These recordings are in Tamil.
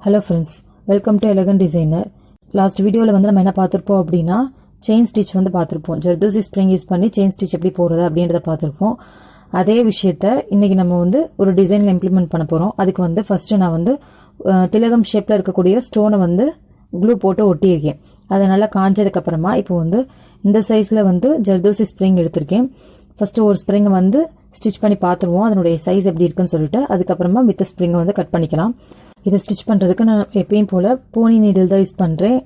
Hello friends, welcome to Elegant Designer. Last video la நம்ம என்ன பார்த்திருப்போம் அப்படினா chain stitch பார்த்திருப்போம். Zardosi spring யூஸ் பண்ணி chain stitch எப்படி போறது அப்படின்றத பார்த்திருப்போம். அதே விஷயத்தை இன்னைக்கு நம்ம ஒரு டிசைன்ல இம்ப்ளிமென்ட் பண்ண போறோம். அதுக்கு ஃபர்ஸ்ட் நான் திலகம் ஷேப்ல இருக்கக்கூடிய ஸ்டோனை glue போட்டு ஒட்டி இருக்கேன். அது நல்லா காஞ்சதுக்கு அப்புறமா இப்போ இந்த சைஸ்ல Zardosi spring எடுத்துர்க்கேன். ஃபர்ஸ்ட் ஒரு ஸ்ப்ரிங் ஸ்டிட்ச் பண்ணி பாத்துருவோம். அதனுடைய சைஸ் எப்படி இருக்குன்னு சொல்லிட்டு அதுக்கு அப்புறமா மித்த ஸ்ப்ரிங் கட் பண்ணிக்கலாம். இத ஸ்டிட்ச் பண்றதுக்கு நான் எப்பவும் போல போனி நீடில் தான் யூஸ் பண்றேன்.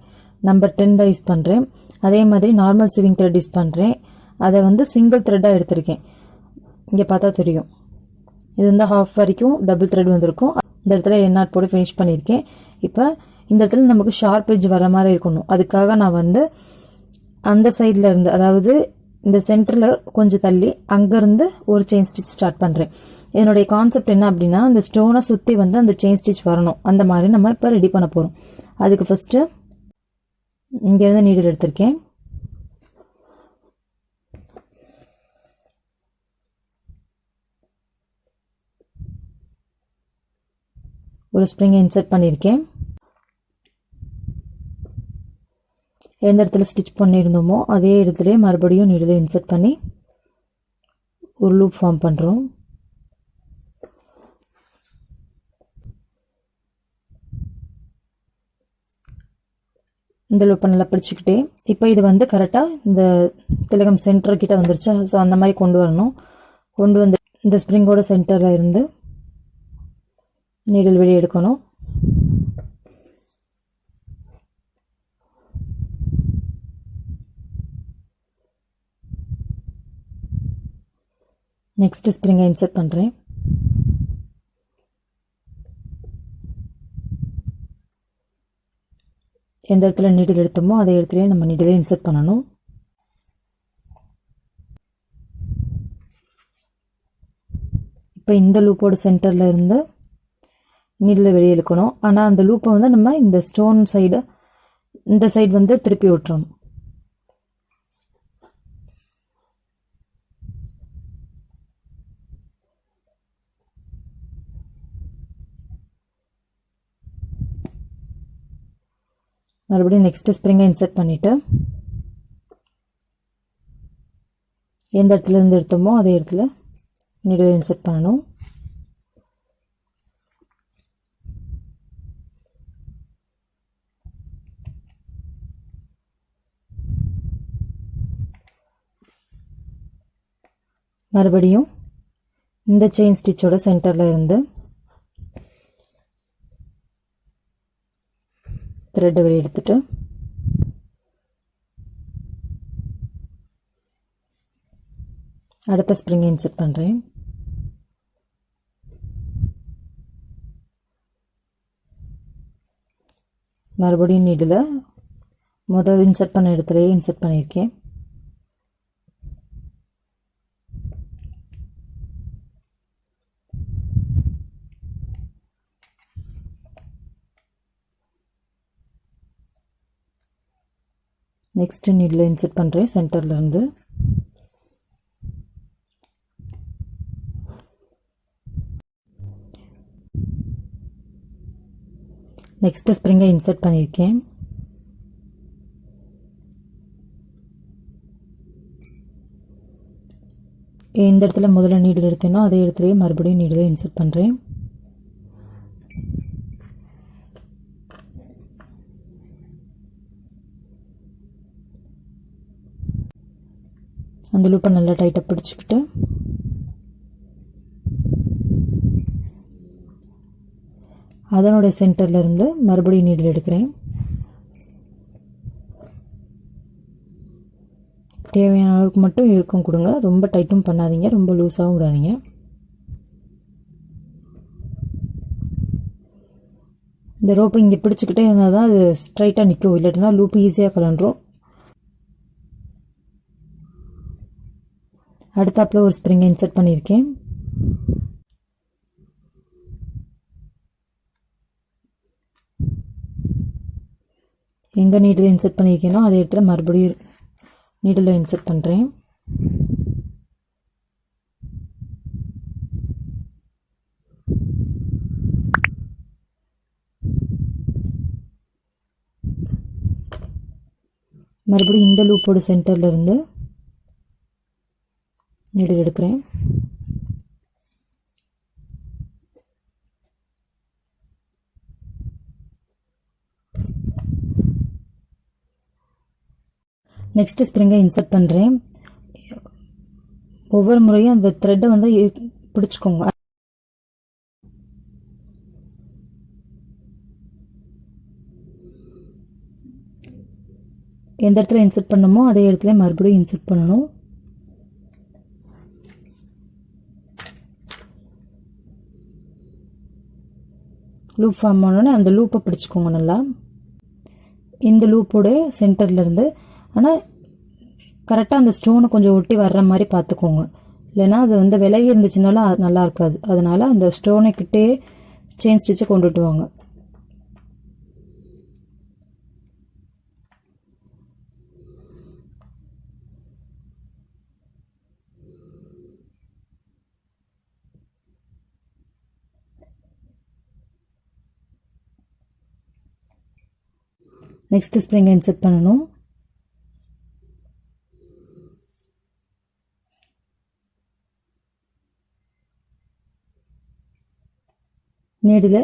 நம்பர் 10 தான் யூஸ் பண்றேன். அதே மாதிரி நார்மல் சிவிங் த்ரெட் யூஸ் பண்றேன். அத சிங்கிள் த்ரெட்டா எடுத்துர்க்கேன். இங்க பார்த்தா தெரியும். இது half வரைக்கும் டபுள் த்ரெட் வந்திருக்கும். இந்த இடத்துல என் நாட் போட்டு finish பண்ணிருக்கேன். இப்போ இந்த இடத்துல நமக்கு ஷார்ப் எட்ஜ் வர மாதிரி இருக்கணும். அதுக்காக நான் அந்த சைடுல இருந்து அதாவது இந்த சென்டர்ல கொஞ்சம் தள்ளி அங்க இருந்து ஒரு செயின் ஸ்டிட்ச் ஸ்டார்ட் பண்றேன். இதனுடைய கான்செப்ட் என்ன அப்படினா அந்த ஸ்டோனை சுத்தி அந்த செயின் ஸ்டிட்ச் வரணும். அந்த மாதிரி நம்ம இப்ப ரெடி பண்ண போறோம். அதுக்கு ஃபர்ஸ்ட் இங்க இருந்து நீடில் எடுத்துர்க்கேன். ஒரு ஸ்ப்ரிங் இன்சர்ட் பண்ணிருக்கேன். எந்த இடத்துல ஸ்டிட்ச் பண்ணிருந்தோமோ அதே இடத்துலயே மறுபடியும் நீடில் இன்சர்ட் பண்ணி ஒரு லூப் ஃபார்ம் பண்றோம். இந்த லூப்பை நல்லா பிடிச்சிக்கிட்டே இப்போ இது கரெக்டா இந்த திலகம் சென்டர் கிட்ட வந்துருச்சு. சோ அந்த மாதிரி கொண்டு வரணும். கொண்டு வந்து இந்த ஸ்ப்ரிங்கோட சென்டர்ல இருந்து நீடில் வெளிய எடுக்கணும். நெக்ஸ்ட் ஸ்ப்ரிங்கை இன்சர்ட் பண்றேன். எந்த இடத்துல நீடில் எடுத்தோமோ அதே இடத்துலயே நம்ம நீடிலை இன்சர்ட் பண்ணணும். இப்போ இந்த லூப்போட சென்டர்ல இருந்து நீடிலை வெளிய இழுக்கணும். ஆனா அந்த லூப்பை நம்ம இந்த ஸ்டோன் சைடு இந்த சைடு திருப்பி விட்டுறணும். மறுபடியும் நெக்ஸ்ட் ஸ்ப்ரிங்கை இன்சர்ட் பண்ணிட்டு எந்த இடத்துல இருந்து எடுத்தோமோ அதே இடத்துல நீடில் இன்சர்ட் பண்ணணும். மறுபடியும் இந்த செயின் ஸ்டிச்சோட சென்டர்ல இருந்து த்ரெட் வெளிய எடுத்துட்டு அடுத்த ஸ்ப்ரிங் இன்சர்ட் பண்றேன். மறுபடியும் நீடில முதல்ல இன்சர்ட் பண்ண இடத்துலயே இன்சர்ட் பண்ணிருக்கேன். நெக்ஸ்ட் நீடில் இன்சர்ட் பண்றேன் சென்டர்ல இருந்து. நெக்ஸ்ட் ஸ்ப்ரிங்கை இன்சர்ட் பண்ணிருக்கேன். இந்த இடத்துல முதல்ல நீடில் எடுத்தேனோ அதே இடத்துலயே மறுபடியும் நீடில் இன்சர்ட் பண்றேன். அந்த லூப்பை நல்லா டைட்டா பிடிச்சிக்கிட்டு அதனோட சென்டர்ல இருந்து மறுபடியும் நீடில் எடுக்கிறேன். தேவையான அளவுக்கு மட்டும் இறுக்கம் கொடுங்க. ரொம்ப டைட்டும் பண்ணாதீங்க, ரொம்ப லூஸாவும் விடாதீங்க. இந்த ரோப் இங்க பிடிச்சிக்கிட்டே இருந்தாதான் அது ஸ்ட்ரைட்டா நிக்கும். இல்லட்டனா லூப் ஈஸியா கலண்டுரும். அடுத்தாப்புல ஒரு ஸ்ப்ரிங் இன்சர்ட் பண்ணிருக்கேன். எங்க நீடில் இன்சர்ட் பண்ணிருக்கேனோ அதே இடத்துல மறுபடியும் நீடில் இன்சர்ட் பண்றேன். மறுபடியும் இந்த லூப்போட சென்டர்ல இருந்து நீடில் எடுக்கிறேன். நெக்ஸ்ட் ஸ்ப்ரிங்கை இன்சர்ட் பண்ணுறேன். ஒவ்வொரு முறையும் அந்த த்ரெட்டை வந்து பிடிச்சிக்கோங்க. எந்த இடத்துல இன்சர்ட் பண்ணணுமோ அதே இடத்துல மறுபடியும் இன்சர்ட் பண்ணணும். லூப் ஃபார்ம் ஆனோடனே அந்த லூப்பை பிடிச்சிக்கோங்க நல்லா. இந்த லூப்போட சென்டர்லேருந்து ஆனால் கரெக்டாக அந்த ஸ்டோனை கொஞ்சம் ஒட்டி வர்ற மாதிரி பார்த்துக்கோங்க. இல்லைன்னா அது வந்து விலகி இருந்துச்சுனாலும் நல்லா இருக்காது. அதனால் அந்த ஸ்டோனை கிட்டே செயின் ஸ்டிச்சை கொண்டுட்டு வாங்க. நெக்ஸ்ட் ஸ்ப்ரிங்கை இன்சர்ட் பண்ணணும். நீடில்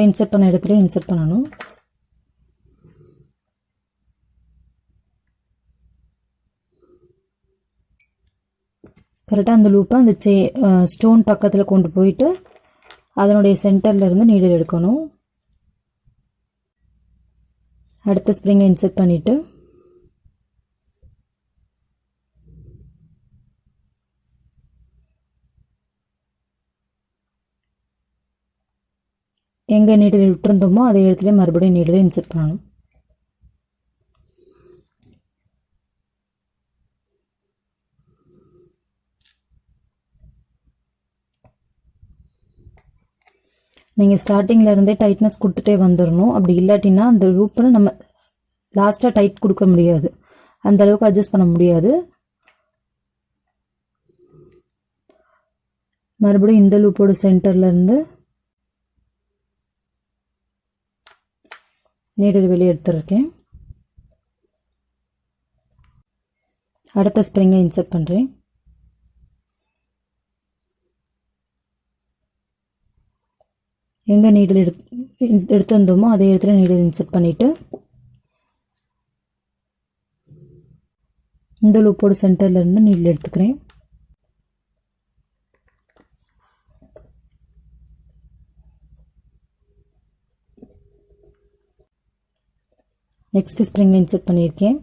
இன்சர்ட் பண்ண இடத்துல இன்சர்ட் பண்ணணும். கரெக்டாக அந்த லூப்பை அந்த ஸ்டோன் பக்கத்தில் கொண்டு போயிட்டு அதனுடைய சென்டர்ல இருந்து நீடில் எடுக்கணும். அடுத்த ஸ்ப்ரிங்கை இன்சர்ட் பண்ணிட்டு எங்கே நீடில் விட்டுருந்தோமோ அதே இடத்துல மறுபடியும் நீடில் இன்சர்ட் பண்ணணும். நீங்கள் ஸ்டார்டிங்கில் இருந்தே டைட்னஸ் கொடுத்துட்டே வந்துடணும். அப்படி இல்லாட்டினா அந்த லூப்பில் நம்ம லாஸ்ட்டாக டைட் கொடுக்க முடியாது, அந்த அளவுக்கு அட்ஜஸ்ட் பண்ண முடியாது. மறுபடியும் இந்த லூப்போட சென்டர்லேருந்து நீடில் வெளியே எடுத்துருக்கேன். அடுத்த ஸ்ப்ரிங்கை இன்சர்ட் பண்ணுறேன். எங்கே நீடில் எடுத்து வந்தோமோ அதே இடத்துல நீடில் இன்சர்ட் பண்ணிவிட்டு இந்த லூப்போட சென்டர்லேருந்து நீடில் எடுத்துக்கிறேன். நெக்ஸ்ட் ஸ்ப்ரிங்கை இன்சர்ட் பண்ணியிருக்கேன்.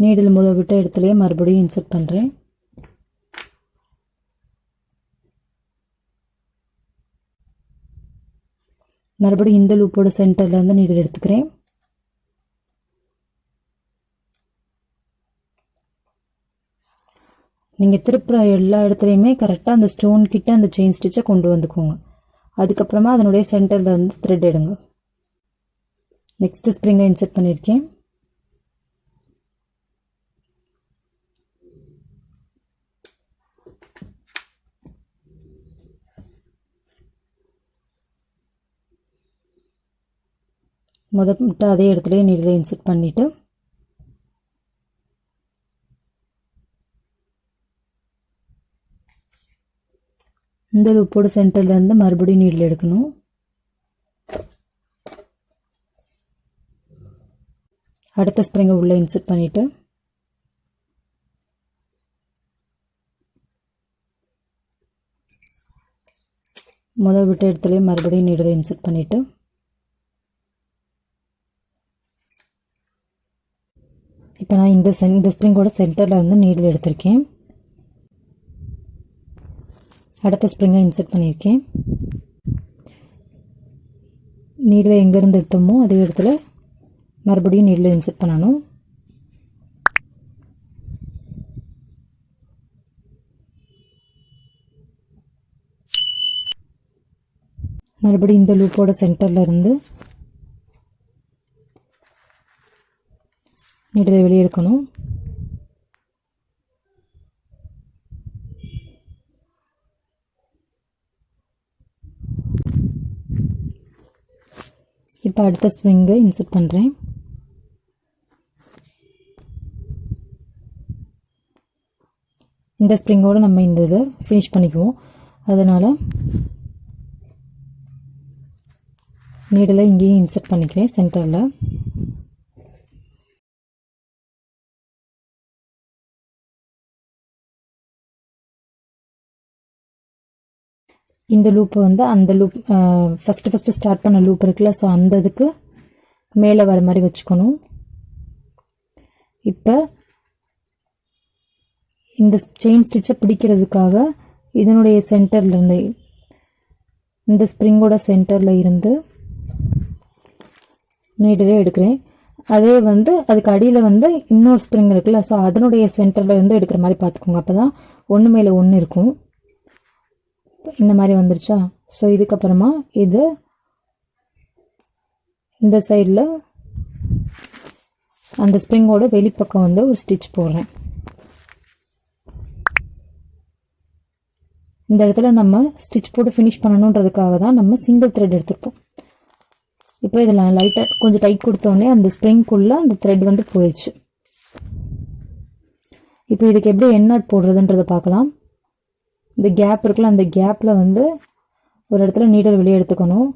நீடில் விட்ட இடத்துலையே மறுபடியும் இன்சர்ட் பண்ணுறேன். மறுபடியும் இந்த லூப்போட சென்டர்லேருந்து நீடில் எடுத்துக்கிறேன். நீங்கள் திருப்புற எல்லா இடத்துலையுமே கரெக்டாக அந்த ஸ்டோன் கிட்ட அந்த செயின் ஸ்டிச்சை கொண்டு வந்துக்கோங்க. அதுக்கப்புறமா அதனுடைய சென்டரில் வந்து த்ரெட் எடுங்க. நெக்ஸ்ட் ஸ்ப்ரிங்கை இன்சர்ட் பண்ணியிருக்கேன். முதல்ல அதே இடத்துல நீடில் இன்சர்ட் பண்ணிவிட்டு இந்த லூப்போட சென்டர்லேருந்து மறுபடியும் நீடில் எடுக்கணும். அடுத்த ஸ்ப்ரிங்கை உள்ளே இன்சர்ட் பண்ணிவிட்டு விட்ட இடத்துலையே மறுபடியும் நீடில் இன்சர்ட் பண்ணிவிட்டு இப்போ நான் இந்த ஸ்ப்ரிங்கோட சென்டரில் வந்து நீடில் எடுத்திருக்கேன். அடுத்த ஸ்ப்ரிங்கை இன்சர்ட் பண்ணியிருக்கேன். நீடில் எங்கேருந்து எடுத்தோமோ அதே இடத்துல மறுபடியும் நீடில் இன்சர்ட் பண்ணணும். மறுபடியும் இந்த லூப்போட சென்டரில் இருந்து நீடில் வெளியே எடுக்கணும். இப்போ அடுத்த ஸ்ப்ரிங்கை இன்சர்ட் பண்ணுறேன். இந்த ஸ்ப்ரிங்கோடு நம்ம இந்த இதை ஃபினிஷ் பண்ணிக்குவோம். அதனால் நீடலை இங்கேயும் இன்சர்ட் பண்ணிக்கிறேன் சென்டரில். இந்த லூப்பை வந்து அந்த லூப் ஃபஸ்ட்டு ஸ்டார்ட் பண்ண லூப் இருக்குல்ல, ஸோ அந்த இதுக்கு மேலே வர மாதிரி வச்சுக்கணும். இப்போ இந்த செயின் ஸ்டிச்சை பிடிக்கிறதுக்காக இதனுடைய சென்டரில் இருந்து, இந்த ஸ்ப்ரிங்கோட சென்டரில் இருந்து நீடலே எடுக்கிறேன். அதே வந்து அதுக்கு அடியில் வந்து இன்னொரு ஸ்ப்ரிங் இருக்குல்ல, ஸோ அதனுடைய சென்டரில் இருந்து எடுக்கிற மாதிரி பார்த்துக்கோங்க. அப்போ தான் ஒன்று மேலே ஒன்று இருக்கும். இந்த மாதிரி வந்துருச்சா? ஸோ இதுக்கப்புறமா இது இந்த சைடில் அந்த ஸ்ப்ரிங்கோட வெளிப்பக்கம் வந்து ஒரு ஸ்டிச் போடுறேன். இந்த இடத்துல நம்ம ஸ்டிச் போட்டு ஃபினிஷ் பண்ணணுன்றதுக்காக தான் நம்ம சிங்கிள் த்ரெட் எடுத்துருப்போம். இப்போ இதில் லைட்டாக கொஞ்சம் டைட் கொடுத்தோடனே அந்த ஸ்ப்ரிங்குள்ளே அந்த த்ரெட் வந்து போயிடுச்சு. இப்போ இதுக்கு எப்படி எண்ட் நாட் போடுறதுன்றதை பார்க்கலாம். இந்த கேப் இருக்குல்ல, அந்த கேப்பில் வந்து ஒரு இடத்துல நீடல் வெளியே எடுத்துக்கணும்.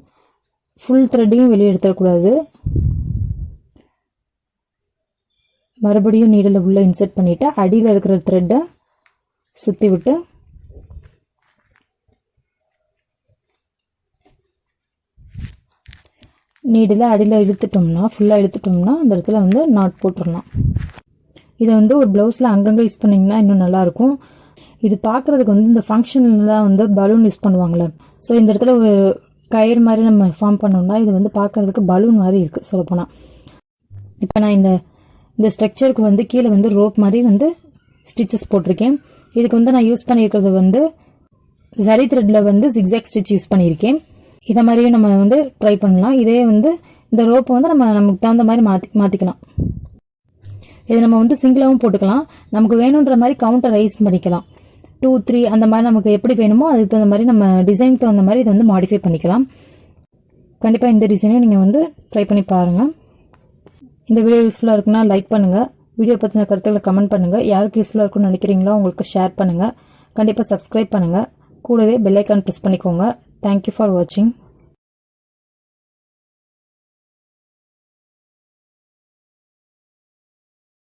ஃபுல் த்ரெட்டையும் வெளியே எடுத்துடக்கூடாது. மறுபடியும் நீடலை உள்ளே இன்சர்ட் பண்ணிவிட்டு அடியில் இருக்கிற த்ரெட்டை சுற்றி விட்டு நீடில் அடியில் இழுத்துட்டோம்னா, ஃபுல்லாக இழுத்துட்டோம்னா அந்த இடத்துல வந்து நாட் போட்டுடலாம். இதை வந்து ஒரு ப்ளவுஸில் அங்கங்கே யூஸ் பண்ணிங்கன்னா இன்னும் நல்லாயிருக்கும். இது பார்க்குறதுக்கு வந்து இந்த ஃபங்க்ஷன்லாம் வந்து பலூன் யூஸ் பண்ணுவாங்களே, ஸோ இந்த இடத்துல ஒரு கயிறு மாதிரி நம்ம ஃபார்ம் பண்ணோம்னா இது வந்து பார்க்குறதுக்கு பலூன் மாதிரி இருக்குது சொல்லப்போனால். இப்போ நான் இந்த ஸ்ட்ரக்சருக்கு வந்து கீழே வந்து ரோப் மாதிரி வந்து ஸ்டிச்சஸ் போட்டிருக்கேன். இதுக்கு வந்து நான் யூஸ் பண்ணியிருக்கிறது வந்து ஜரி த்ரெட்டில் வந்து ஜிக்ஸாக் ஸ்டிச் யூஸ் பண்ணியிருக்கேன். இதை மாதிரியே நம்ம வந்து ட்ரை பண்ணலாம். இதே வந்து இந்த ரோப்பை வந்து நமக்கு தகுந்த மாதிரி மாற்றிக்கலாம். இதை நம்ம வந்து சிங்கிளாகவும் போட்டுக்கலாம். நமக்கு வேணுன்ற மாதிரி கவுண்டர் ரைஸ் பண்ணிக்கலாம். 2, 3 அந்த மாதிரி நமக்கு எப்படி வேணுமோ அதுக்கு தகுந்த மாதிரி நம்ம டிசைனுக்கு தகுந்த மாதிரி இதை வந்து மாடிஃபை பண்ணிக்கலாம். கண்டிப்பாக இந்த டிசைனையும் நீங்கள் வந்து ட்ரை பண்ணி பாருங்கள். இந்த வீடியோ யூஸ்ஃபுல்லாக இருக்குன்னா லைக் பண்ணுங்கள். வீடியோ பற்றின கருத்துக்களை கமெண்ட் பண்ணுங்கள். யாருக்கு யூஸ்ஃபுல்லாக இருக்குன்னு நினைக்கிறீங்களோ உங்களுக்கு ஷேர் பண்ணுங்கள். கண்டிப்பாக சப்ஸ்கிரைப் பண்ணுங்கள். கூடவே பெல் ஐக்கான் ப்ரெஸ் பண்ணிக்கோங்க. தேங்க்யூ ஃபார் வாட்சிங்.